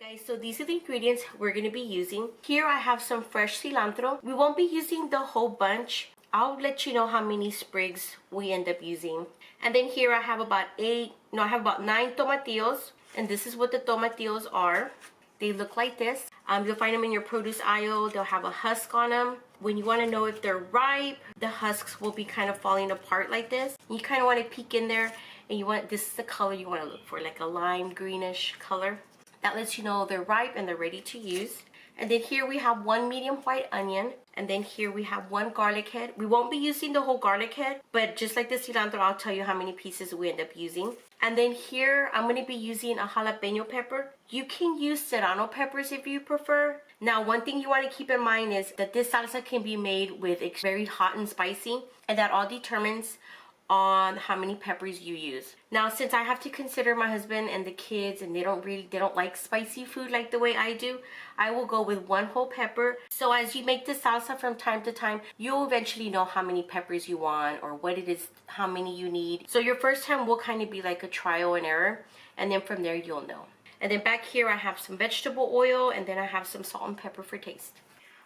Guys, so these are the ingredients we're going to be using. Here I have some fresh cilantro. We won't be using the whole bunch. I'll let you know how many sprigs we end up using. And then here I have about 9 tomatillos. And this is what the tomatillos are. They look like this. You'll find them in your produce aisle. They'll have a husk on them. When you want to know if they're ripe, the husks will be kind of falling apart like this. You kind of want to peek in there, and this is the color you want to look for, like a lime greenish color. That lets you know they're ripe and they're ready to use. And then here we have 1 medium white onion. And then here we have 1 garlic head. We won't be using the whole garlic head, but just like the cilantro, I'll tell you how many pieces we end up using. And then here, I'm going to be using a jalapeno pepper. You can use serrano peppers if you prefer. Now, one thing you want to keep in mind is that this salsa can be made with very hot and spicy, and that all determines on how many peppers you use. Now, since I have to consider my husband and the kids, and they don't like spicy food like the way I do, I will go with 1 whole pepper. So as you make the salsa from time to time, you'll eventually know how many peppers you want or what it is, how many you need. So your first time will kind of be like a trial and error, and then from there you'll know. And then back here I have some vegetable oil, and then I have some salt and pepper for taste.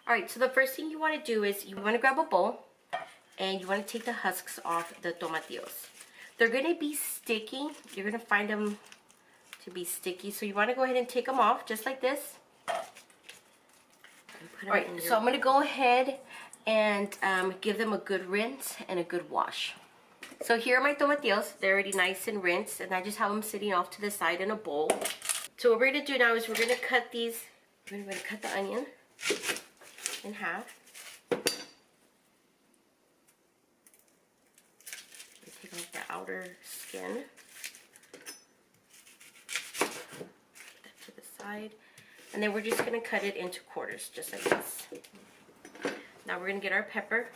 All right, so the first thing you want to do is you want to grab a bowl, and you want to take the husks off the tomatillos. They're going to be sticky. You're going to find them to be sticky. So you want to go ahead and take them off just like this. Alright, so I'm going to go ahead and give them a good rinse and a good wash. So here are my tomatillos. They're already nice and rinsed, and I just have them sitting off to the side in a bowl. So what we're going to do now is we're going to cut these. We're going to cut the onion in half. Take off the outer skin. Put that to the side. And then we're just going to cut it into quarters, just like this. Now we're going to get our pepper.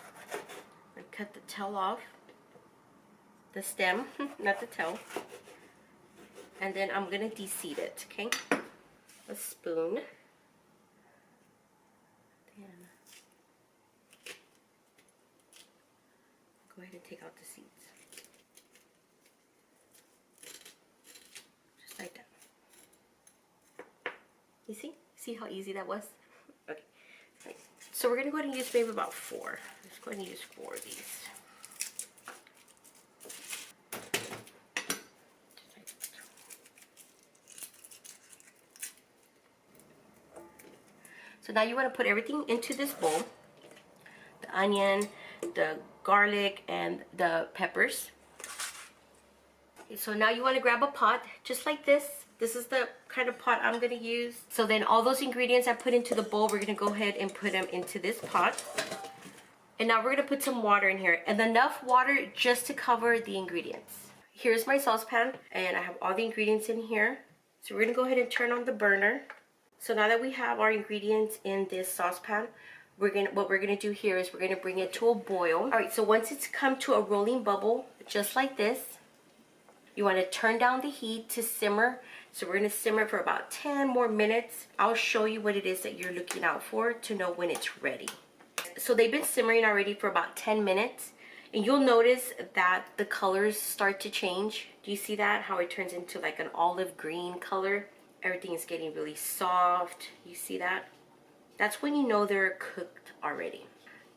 We're going to cut the tail off. The stem, not the tail. And then I'm going to de-seed it, okay? A spoon. Then go ahead and take out the seeds. Like that. You see? See how easy that was? Okay. Right. So we're going to go ahead and use maybe about 4. Let's go ahead and use 4 of these. So now you want to put everything into this bowl. The onion, the garlic, and the peppers. Okay, so now you want to grab a pot just like this. This is the kind of pot I'm going to use. So then all those ingredients I put into the bowl, we're going to go ahead and put them into this pot. And now we're going to put some water in here, and enough water just to cover the ingredients. Here's my saucepan, and I have all the ingredients in here. So we're going to go ahead and turn on the burner. So now that we have our ingredients in this saucepan, what we're going to do here is we're going to bring it to a boil. All right, so once it's come to a rolling bubble, just like this, you want to turn down the heat to simmer. So we're going to simmer for about 10 more minutes. I'll show you what it is that you're looking out for to know when it's ready. So they've been simmering already for about 10 minutes. And you'll notice that the colors start to change. Do you see that? How it turns into like an olive green color. Everything is getting really soft. You see that? That's when you know they're cooked already.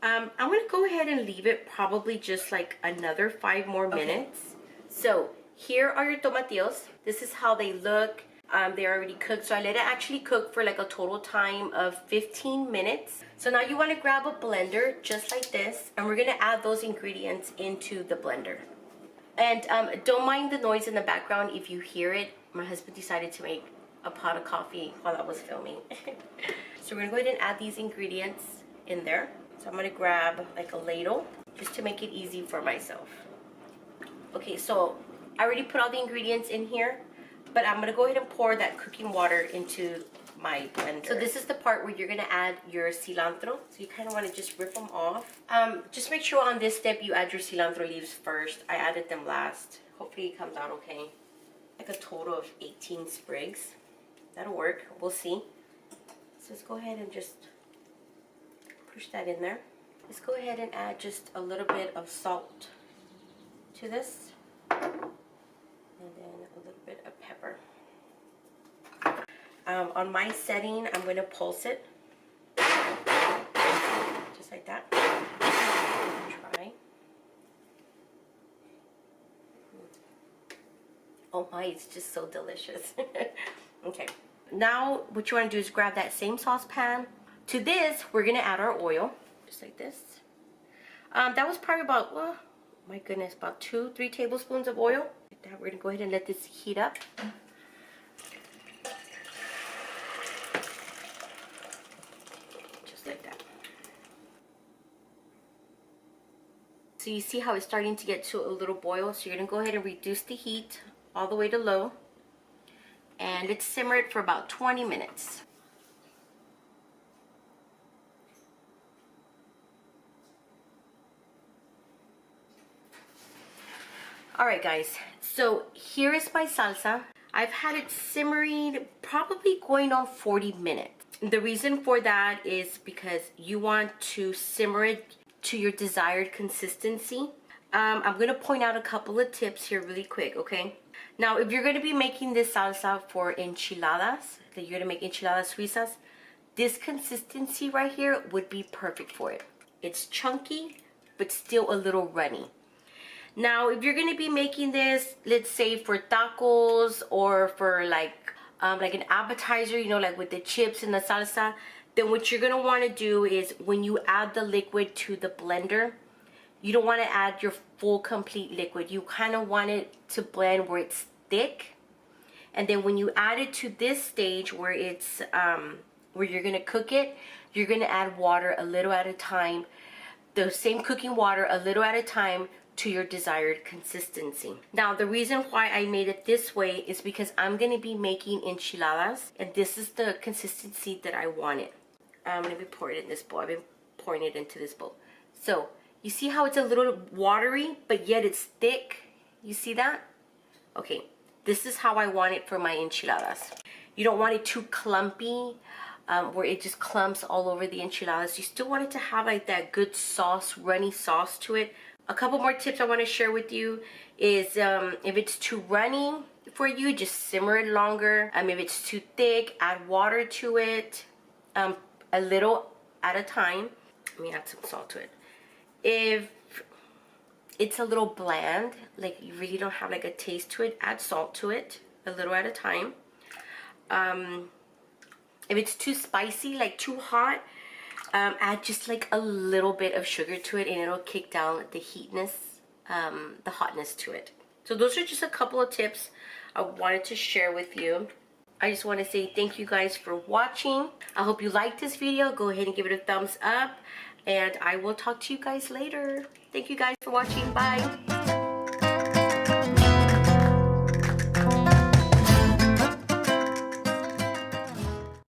I'm going to go ahead and leave it probably just like another 5 more minutes. So here are your tomatillos. This is how they look. They're already cooked. So I let it actually cook for like a total time of 15 minutes. So now you want to grab a blender just like this. And we're going to add those ingredients into the blender. And don't mind the noise in the background if you hear it. My husband decided to make a pot of coffee while I was filming. So we're going to go ahead and add these ingredients in there. So I'm going to grab like a ladle just to make it easy for myself. Okay, so I already put all the ingredients in here, but I'm going to go ahead and pour that cooking water into my blender. So this is the part where you're going to add your cilantro. So you kind of want to just rip them off. Just make sure on this step you add your cilantro leaves first. I added them last. Hopefully it comes out okay. Like a total of 18 sprigs. That'll work. We'll see. So let's go ahead and just push that in there. Let's go ahead and add just a little bit of salt to this. And then a little bit of pepper. On my setting, I'm going to pulse it. Just like that. Try. Oh my, it's just so delicious. Okay. Now, what you want to do is grab that same saucepan. To this, we're going to add our oil. Just like this. That was probably about, well, my goodness, about 2-3 tablespoons of oil. Like that. We're going to go ahead and let this heat up. Just like that. So you see how it's starting to get to a little boil. So you're going to go ahead and reduce the heat all the way to low. And let's simmer it for about 20 minutes. Alright guys, so here is my salsa. I've had it simmering probably going on 40 minutes. The reason for that is because you want to simmer it to your desired consistency. I'm going to point out a couple of tips here really quick, okay? Now, if you're going to be making this salsa for enchiladas, that you're going to make enchiladas suizas, this consistency right here would be perfect for it. It's chunky, but still a little runny. Now, if you're going to be making this, let's say for tacos or for like an appetizer, you know, like with the chips and the salsa, then what you're going to want to do is when you add the liquid to the blender, you don't want to add your full complete liquid. You kind of want it to blend where it's thick. And then when you add it to this stage where it's where you're going to cook it, you're going to add water a little at a time. The same cooking water a little at a time to your desired consistency. Now, the reason why I made it this way is because I'm going to be making enchiladas, and this is the consistency that I wanted. I'm going to be pouring it in this bowl. I've been pouring it into this bowl. So you see how it's a little watery, but yet it's thick? You see that? Okay, this is how I want it for my enchiladas. You don't want it too clumpy, where it just clumps all over the enchiladas. You still want it to have like that good sauce, runny sauce to it. A couple more tips I want to share with you is if it's too runny for you, just simmer it longer. If it's too thick, add water to it, a little at a time. Let me add some salt to it. If it's a little bland, like you really don't have like a taste to it, add salt to it a little at a time. If it's too spicy, like too hot, add just like a little bit of sugar to it, and it'll kick down the the hotness to it. So those are just a couple of tips I wanted to share with you. I just want to say thank you guys for watching. I hope you liked this video. Go ahead and give it a thumbs up, and I will talk to you guys later. Thank you guys for watching. Bye.